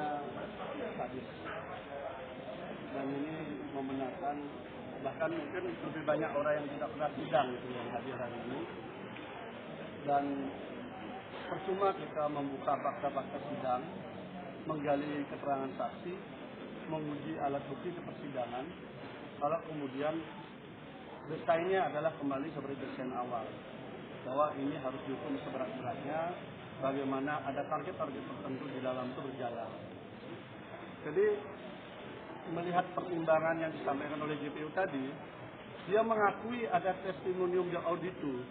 sifatnya sadis. Dan ini membenarkan, bahkan mungkin lebih banyak orang yang tidak pernah sidang gitu yang hadir hari ini. Dan percuma kita membuka fakta-fakta sidang, menggali keterangan saksi, menguji alat bukti di persidangan, kalau kemudian desainnya adalah kembali seperti desain awal, bahwa ini harus dihukum seberat-beratnya, bagaimana ada target-target tertentu di dalam itu berjalan. Jadi melihat pertimbangan yang disampaikan oleh JPU tadi, dia mengakui ada testimonium de auditu,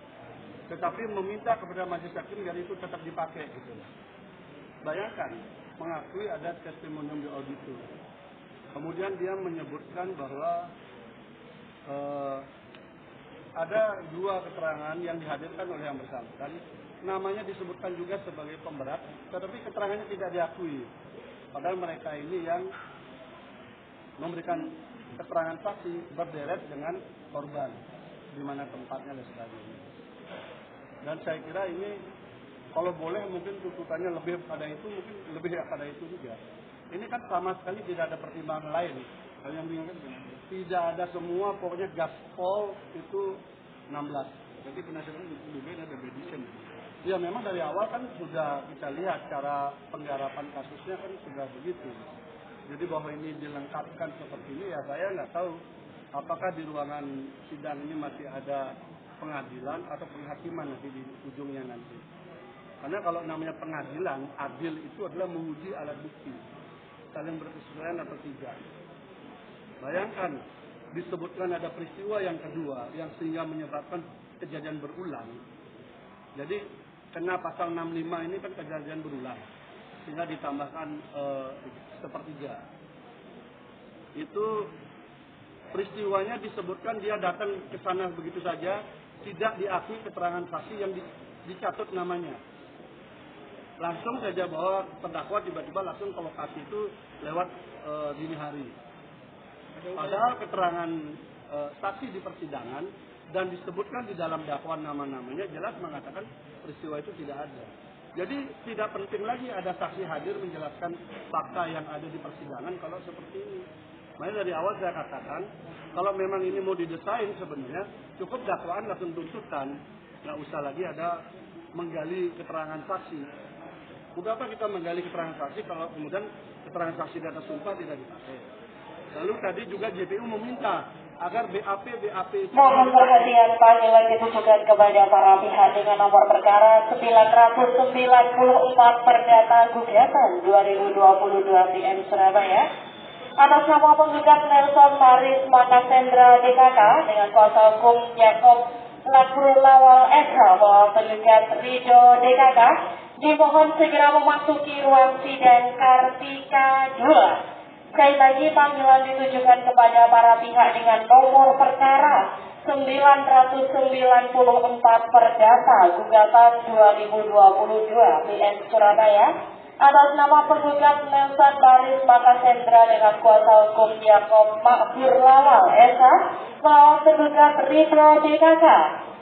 tetapi meminta kepada majelis hakim agar itu tetap dipakai gitu. Bayangkan, mengakui ada testimonium de auditu. Kemudian dia menyebutkan bahwa ada dua keterangan yang dihadirkan oleh yang bersangkutan, namanya disebutkan juga sebagai pemberat, tetapi keterangannya tidak diakui. Padahal mereka ini yang memberikan keterangan saksi berderet dengan korban, di mana tempatnya dan sebagainya. Dan saya kira ini kalau boleh mungkin tuntutannya lebih pada itu, mungkin lebih pada itu juga. Ini kan sama sekali tidak ada pertimbangan lain. Yang bingung kan tidak ada semua, pokoknya gaspol itu 16. Jadi penasihat hukum ada bedisen. Ya memang dari awal kan sudah kita lihat cara penggarapan kasusnya kan sudah begitu. Jadi bahwa ini dilengkapkan seperti ini, ya saya nggak tahu apakah di ruangan sidang ini masih ada pengadilan atau penghakiman nanti di ujungnya nanti. Karena kalau namanya pengadilan, adil itu adalah menguji alat bukti, saling berkesesuaian atau tidak. Bayangkan, disebutkan ada peristiwa yang kedua yang sehingga menyebabkan kejadian berulang. Jadi kena pasal 65 ini kan kejadian berulang, sehingga ditambahkan sepertiga. Itu peristiwanya disebutkan dia datang ke sana begitu saja, tidak diakui keterangan saksi yang dicatut namanya. Langsung saja bahwa terdakwa tiba-tiba langsung ke lokasi itu lewat dini hari. Padahal keterangan saksi di persidangan dan disebutkan di dalam dakwaan nama-namanya jelas mengatakan peristiwa itu tidak ada. Jadi tidak penting lagi ada saksi hadir menjelaskan fakta yang ada di persidangan kalau seperti ini. Makanya dari awal saya katakan, kalau memang ini mau didesain sebenarnya cukup dakwaan langsung tuntutan, nggak usah lagi ada menggali keterangan saksi. Udah apa kita menggali keterangan saksi kalau kemudian keterangan saksi di atas sumpah tidak dipakai. Lalu tadi juga JPU meminta agar BAP itu... Mohon perhatian panggilan ditujukan kepada para pihak dengan nomor perkara 994 Perdata Gugatan 2022 PM Surabaya. Atas nama penggugat Nelson Maris Makasendra DKK dengan kuasa hukum Yakob Lakur Lawal SH bahwa penggugat Rido DKK dimohon segera memasuki ruang sidang Kartika 2. Sekali lagi panggilan ditujukan kepada para pihak dengan nomor perkara 994 Perdata Gugatan 2022 PN Surabaya atas nama penggugat Nelson Maris Makasendra dengan kuasa hukum Yakob Makbur Lawal SH melawan penggugat Ridho DKK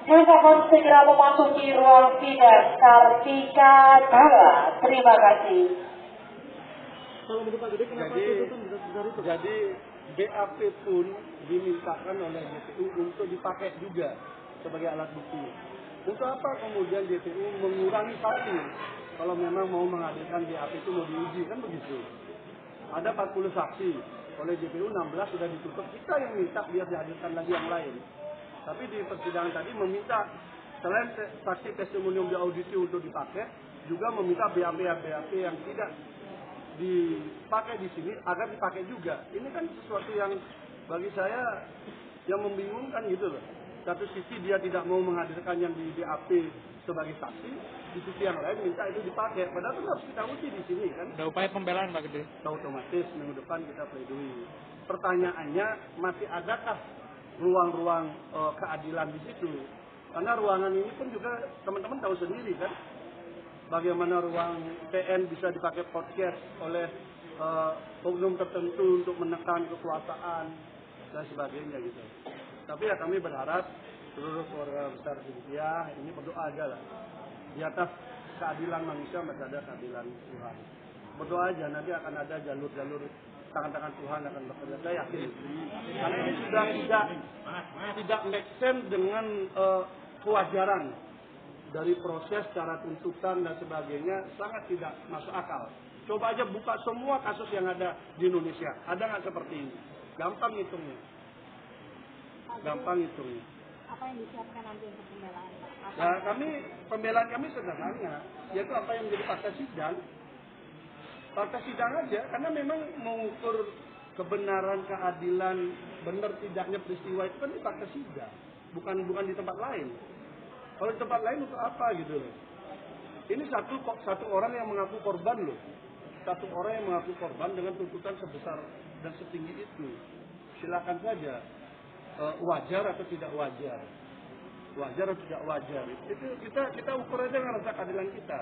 dimohon segera memasuki ruang sidang Kartika 2. Terima kasih. Jadi BAP pun dimintakan oleh JPU untuk dipakai juga sebagai alat bukti. Untuk apa kemudian JPU mengurangi saksi kalau memang mau menghadirkan BAP itu mau diuji, kan begitu. Ada 40 saksi, oleh JPU 16 sudah ditutup, kita yang minta biar dihadirkan lagi yang lain. Tapi di persidangan tadi meminta selain saksi testimonium di audisi untuk dipakai, juga meminta BAP yang tidak dipakai di sini agar dipakai juga. Ini kan sesuatu yang bagi saya yang membingungkan gitu loh. Satu sisi dia tidak mau menghadirkan yang di BAP sebagai saksi, di sisi yang lain minta itu dipakai. Padahal itu harus kita uji di sini kan. Ada upaya pembelaan Pak Gede. Otomatis minggu depan kita pledoi. Pertanyaannya masih adakah ruang-ruang keadilan di situ? Karena ruangan ini pun juga teman-teman tahu sendiri kan. Bagaimana ruang PN bisa dipakai podcast oleh oknum tertentu untuk menekan kekuasaan dan sebagainya gitu. Tapi ya kami berharap seluruh keluarga besar Sintia ini berdoa aja lah. Di atas keadilan manusia masih ada keadilan Tuhan. berdoa aja, nanti akan ada jalur-jalur tangan-tangan Tuhan akan bekerja, saya yakin. Karena ini sudah tidak make sense dengan kewajaran dari proses secara tuntutan dan sebagainya, sangat tidak masuk akal. Coba aja buka semua kasus yang ada di Indonesia, ada nggak seperti ini? Gampang hitungnya. Gampang hitungnya. Apa yang disiapkan nanti untuk pembelaan? Nah, pembelaan kami sederhana, yaitu apa yang menjadi fakta sidang. Fakta sidang aja, karena memang mengukur kebenaran, keadilan, benar tidaknya peristiwa itu kan di fakta sidang, bukan di tempat lain. Kalau di tempat lain untuk apa gitu loh? Ini satu orang yang mengaku korban loh, satu orang yang mengaku korban dengan tuntutan sebesar dan setinggi itu. Silakan saja, wajar atau tidak wajar, wajar atau tidak wajar. Itu kita ukur aja dengan rasa keadilan kita.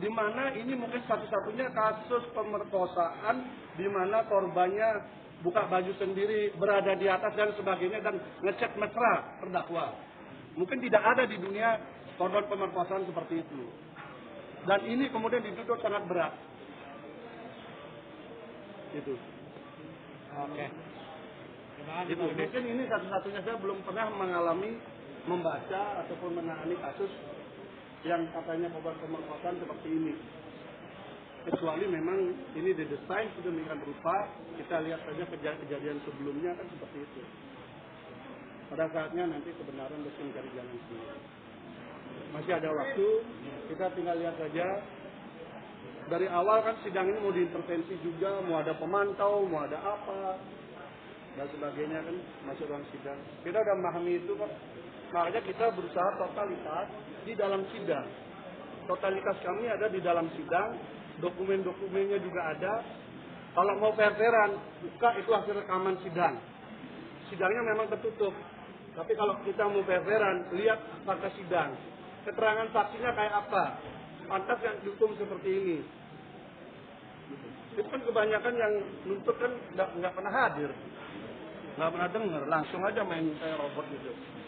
Di mana ini mungkin satu-satunya kasus pemerkosaan di mana korbannya buka baju sendiri, berada di atas dan sebagainya, dan ngecek mesra terdakwa. Mungkin tidak ada di dunia korban pemerkosaan seperti itu. Dan ini kemudian dituduh sangat berat. Itu. Oke. Itu. Mungkin ini satu-satunya, saya belum pernah membaca ataupun menangani kasus yang katanya korban pemerkosaan seperti ini. Kecuali memang ini didesain sedemikian rupa, kita lihat saja kejadian sebelumnya kan seperti itu. Pada saatnya nanti kebenaran harus mencari jalan sendiri. Masih ada waktu, kita tinggal lihat saja. Dari awal kan sidang ini mau diintervensi juga, mau ada pemantau, mau ada apa dan sebagainya kan masuk ruang sidang. Kita udah memahami itu kok. Makanya kita berusaha totalitas di dalam sidang. Totalitas kami ada di dalam sidang, dokumen-dokumennya juga ada. Kalau mau fair-fairan, buka itu hasil rekaman sidang. Sidangnya memang tertutup. Tapi kalau kita mau fair-fairan, lihat fakta sidang. Keterangan saksinya kayak apa? Pantas yang dihukum seperti ini. Itu kan kebanyakan yang nuntut kan nggak pernah hadir. Nggak pernah dengar, langsung aja main kayak robot gitu.